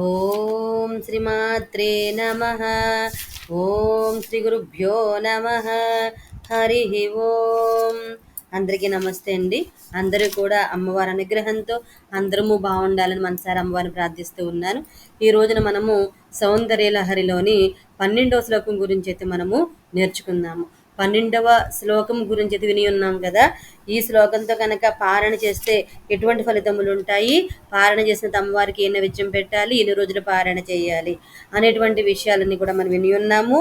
ఓం శ్రీమాత్రే నమ. ఓం శ్రీ గురుభ్యో నమ. హరి ఓం. అందరికీ నమస్తే అండి. అందరూ కూడా అమ్మవారి అనుగ్రహంతో అందరము బాగుండాలని మనసారి అమ్మవారిని ప్రార్థిస్తూ ఉన్నాను. ఈ రోజున మనము సౌందర్య లహరిలోని 12వ శ్లోకం గురించి అయితే మనము నేర్చుకుందాము. 12వ శ్లోకం గురించి అయితే విని ఉన్నాం కదా. ఈ శ్లోకంతో కనుక పారణ చేస్తే ఎటువంటి ఫలితములు ఉంటాయి, పారణ చేసిన అమ్మవారికి ఏ నైవేద్యం పెట్టాలి, ఎన్ని రోజులు పారణ చేయాలి అనేటువంటి విషయాలన్నీ కూడా మనం విని ఉన్నాము.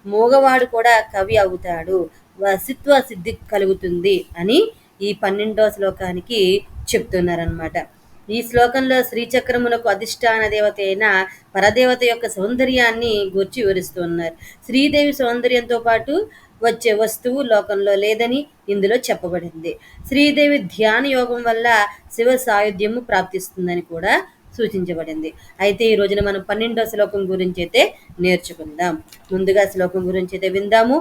మూగవాడు కూడా కవి అవుతాడు, వసిత్వ సిద్ధి కలుగుతుంది అని ఈ 12వ శ్లోకానికి చెప్తున్నారనమాట. ఈ శ్లోకంలో శ్రీచక్రమునకు అధిష్టాన దేవత అయిన పరదేవత యొక్క సౌందర్యాన్ని గురించి వివరిస్తున్నారు. శ్రీదేవి సౌందర్యంతో పాటు వచ్చే వస్తువు లోకంలో లేదని ఇందులో చెప్పబడింది. శ్రీదేవి ధ్యాన యోగం వల్ల శివ సాయుధ్యము ప్రాప్తిస్తుందని కూడా సూచించబడింది. అయితే ఈ రోజున మనం 12వ శ్లోకం గురించి అయితే నేర్చుకుందాం. ముందుగా శ్లోకం గురించి అయితే విందాము.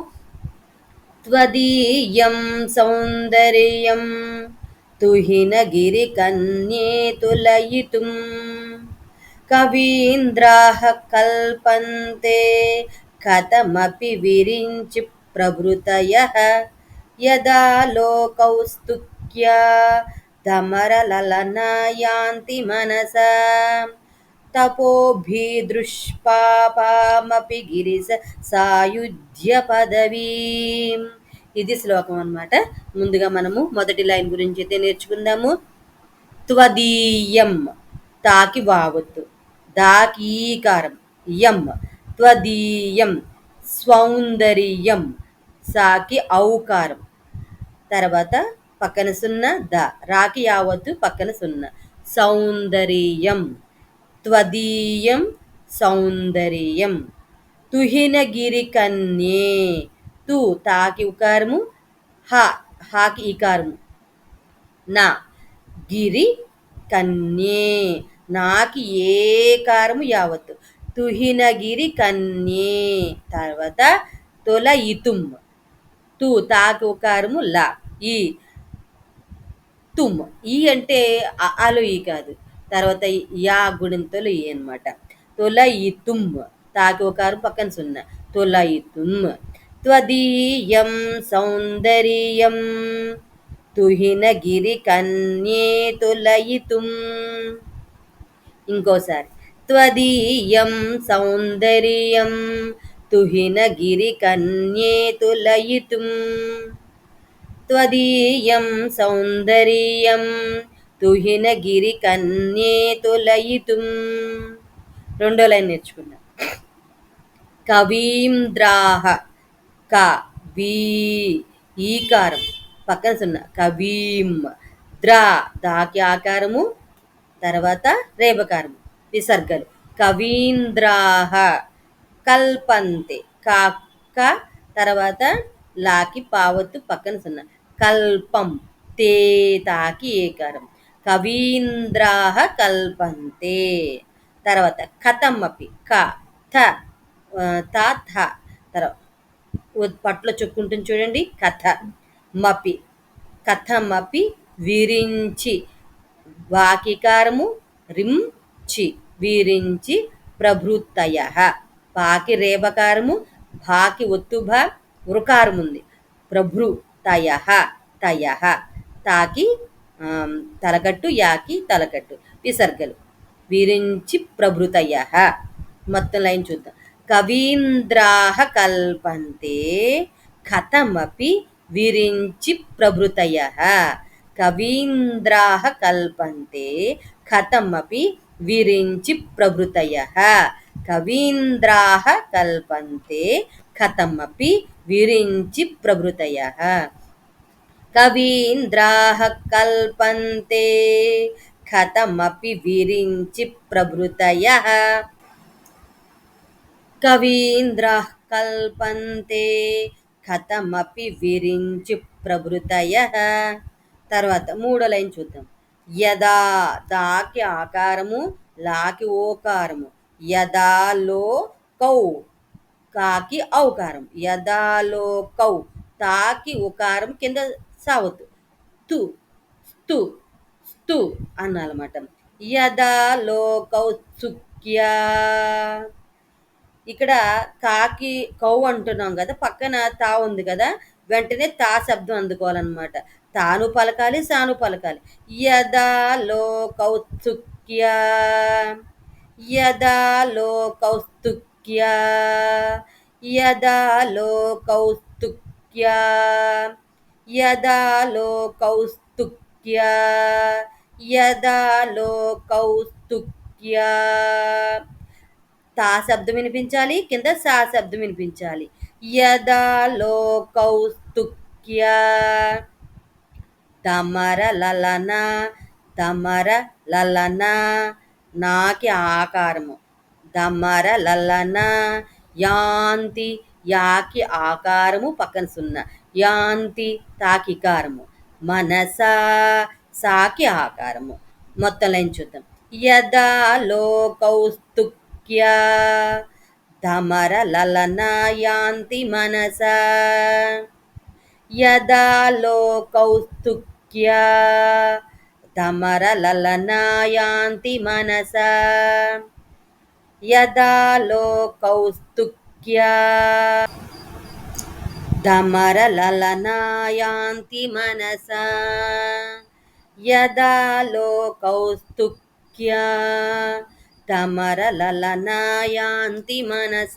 త్వదీయం సౌందర్యం తుహినగిరి కన్యే తులయితుం కవీంద్రాః కల్పంతే కథమపి విరించి ప్రభృతయః యదా లోకౌస్తుక్యా ధమరలలనా యాంతి మనసా తపోభిదృష్పాపామపి గిరిస సాయుధ్య పదవీం. ఇది శ్లోకం అన్నమాట. ముందుగా మనము మొదటి లైన్ గురించి అయితే నేర్చుకుందాము. త్వదీయం, తాకి వావత్తు, దాకి ఈకారం, యం, త్వదీయం, సౌందర్యం, సాకి ఔకారం, తర్వాత పక్కన సున్న ద, రాకి యావత్తు పక్కన సున్న, సౌందర్యం, త్వదీయం సౌందర్యం. తుహినగిరి కన్యే, తు తాకి ఉకారము, హ హాకి ఈకారము, నా గిరి కన్యే, నాకి ఏకారము యావత్తు, తుహినగిరి కన్యే. తర్వాత తొల ఇతుం, తు తాకి ఉకారము లా, ఈ తుమ్, ఈ అంటే అలు ఈ కాదు, తర్వాత యా గుణింతలు ఈ అనమాట. తొల ఇతుం, తాకి ఉకారం పక్కన సున్న, తొల ఇతుం. త్వదీయం సౌందర్యం తుహినగిరి కన్యే తులయితుం. ఇంకోసారి, త్వదీయం సౌందర్యం తుహినగిరి కన్యే తులయితుం. త్వదీయం సౌందర్యం తుహినగిరి కన్యే తులయితుం. రెండో లైన్ నేర్చుకున్నాం. కవీంద్రాః, క వీ ఈకారం పక్కన సున్న, కవీం, ద్రా దాకి ఆకారము, తర్వాత రేపకారము, విసర్గలు. కవీంద్రాః కల్పంతే, క తర్వాత లాకి పావత్తు పక్కన సున్న, కల్పం, తే తాకి ఏకారం, కవీంద్రాః కల్పంతే. తర్వాత కథమపి, క థ థ, తర్వాత పట్లో చెక్కుంటుంది చూడండి, కథ మపి, కథమపి విరించి, వాకికారము రిం చి, విరించి ప్రభృతయః, పాకి రేపకారము, భాకి ఒత్తుభ వృకారం ఉంది, ప్రభృతయః, తయః, తాకి తలకట్టు, యాకి తలకట్టు, విసర్గలు. విరించి ప్రభృతయః. మొత్తం లైన్ చూద్దాం. కవీంద్రాః కల్పంతే కథమపి విరించి ప్రభృతయః. కవీంద్రాః కల్పంతే కథమపి విరించి ప్రభృతయః. కవీంద్రాః కల్పంతే కథమపి విరించి ప్రభృతయః. కవీంద్రాః కల్పంతే కథమపి విరించి ప్రభృతయః. కవీంద్రాః కల్పంతే కథమపి విరించి ప్రభృతయః. తర్వాత మూడో లైన్ చూద్దాం. యదా, దాకి ఆకారము, లాకి ఓకారము, యదా లో కౌ, కాకి ఔకారం, యదా లో కౌ, తాకి ఉకారం కింద సావత్తు, తు స్తు స్తు అనాలన్నమాట. యదా లో కౌ ఇక్కడ కాకి కౌ అంటున్నాం కదా, పక్కన తా ఉంది కదా, వెంటనే తా శబ్దం అందుకోవాలన్నమాట. తాను పలకాలి, సాను పలకాలి. యదా లో కౌస్తుక్య, యదా లో కౌస్తుక్య, యదా లో కౌస్తుక్య, యదా లో కౌస్తుక్య, యదా లో కౌస్తుక్య. తా శబ్దం వినిపించాలి, కింద సా శబ్దం వినిపించాలి. యదా లో కౌస్తుక్య. తమర లలన, తమర లలన, నాకి ఆకారము. దమర లలన, యాంతి, యాకి ఆకారము పక్కన సున్నా. యాంతి తాకికారము. మనస, సాకి ఆకారము. మొత్తం లైన్ చూద్దాం. యదా లో కౌస్తుక్య, ధమర లలన యాంతి మనస, యదా లో కౌస్తుక్య, ధమర లలన యాంతి మనస, యదా లో కౌస్తుక్య, ధమర లలన యాంతి మనస, యదా లో కౌస్తుక్య, ధమర లలన యాంతి మనస.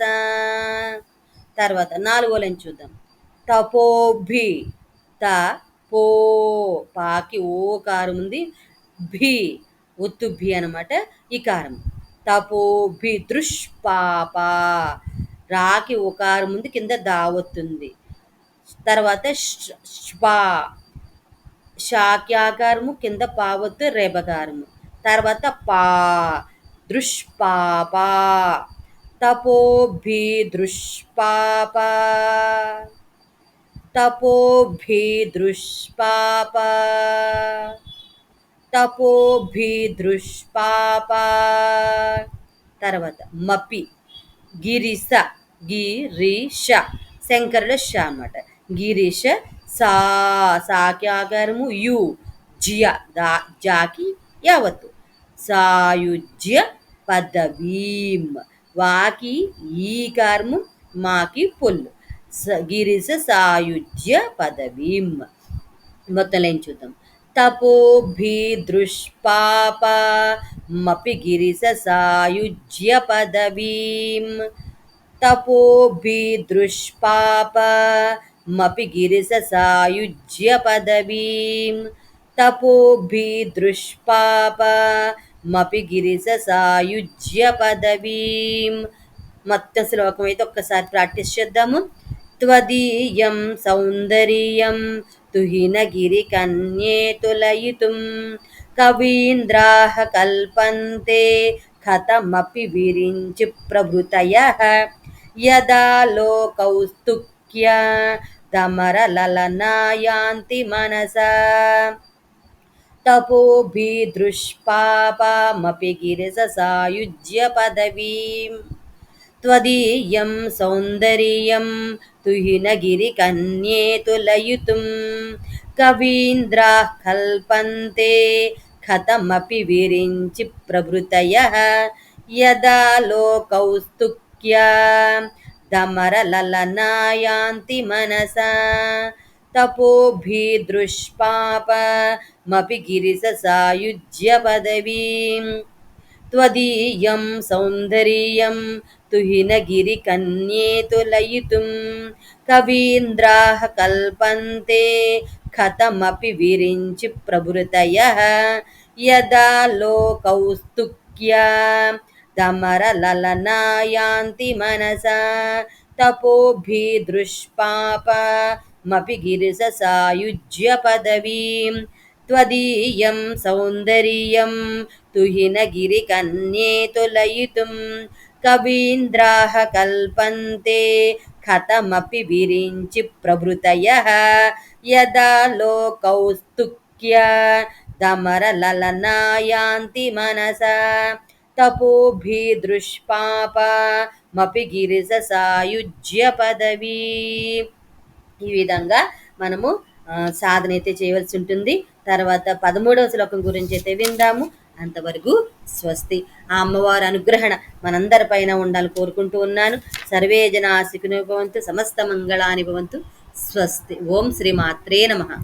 తర్వాత 4వ లైన్ చూద్దాం. తపోభి, త పో, పాకి ఓకారం ఉంది, భి ఒత్తు భి అనమాట, ఇకారం. తపోభి దృష్పాప, రాకి ఓకారం ఉంది, కింద దావొత్తుంది. తర్వాత ష్పా, షాకి ఆకారము, కింద పావత్తు రేబకారము. తర్వాత పా, దృష్పాప. తపోభి దృష్పాప, తపోభి దృష్పాప, తపోభి దృష్పాప. తర్వాత మపి, గిరిస, గిరీష, శంకరుల ష అన్నమాట. గిరీష, సా, సాకి ఆకారము, యు, జియ, జాకి యావత్తు. సాయుజ్య పదవీం, వాకి ఈకారము, మాకి పొల్లు. గిరిస సాయుజ్య పదవీం. మొత్తం లైన్ చూద్దాం. తపోభి దృష్పాప, మపి గిరిస సాయుజ్య పదవీం. తపోభి దృష్పాప, మపి గిరిస సాయుజ్య పదవీం. తపోభి దృష్పాప, మపి గిరిస సాయుజ్య పదవీం. మొత్తం శ్లోకం అయితే ఒక్కసారి ప్రాక్టీస్ చేద్దాము. త్వదీయం సౌందర్యం తుహినగిరి కన్యే తులయితుం, కవీంద్రాః కల్పంతే కథమపి విరించి ప్రభృతయః. యదా లో కౌస్తుక్య, ధమర లలన యాంతి మనస, తపోభి దృష్పాప, మపి గిరిస సాయుజ్య పదవీం. త్వదీయం సౌందర్యం తుహినగిరి కన్యే తులయితుం, కవీంద్రాః కల్పంతే కథమపి విరించి ప్రభృతయః. యదా లో కౌస్తుక్య, ధమర లలన యాంతి మనస, తపోభి దృష్పాప, మపి గిరిస సాయుజ్య పదవీం. త్వదీయం సౌందర్యం తుహినగిరి కన్యే తులయితుం, కవీంద్రాః కల్పంతే కథమపి విరించి ప్రభృతయః. యదా లో కౌస్తుక్య, ధమర లలన యాంతి మనస, తపోభి దృష్పాప, మపి గిరిస సాయుజ్య పదవీం. త్వదీయం సౌందర్యం తుహినగిరి కన్యే తులయితుం, కవీంద్రాః కల్పంతే కథమపి విరించి ప్రభృతయః. యదా లో కౌస్తుక్య, ధమర లలన యాంతి మనస, తపోభి దృష్పాప, మపి గిరిస సాయుజ్య పదవీ. ఈ విధంగా మనము సాధన అయితే చేయవలసి ఉంటుంది. తర్వాత 13వ శ్లోకం గురించి అయితే విందాము. అంతవరకు స్వస్తి. ఆ అమ్మవారి అనుగ్రహణ మనందరిపైన ఉండాలని కోరుకుంటూ ఉన్నాను. సర్వే జనా సుఖినో భవంతు, సమస్త మంగళాని భవంతు. స్వస్తి. ఓం శ్రీ మాత్రే నమః.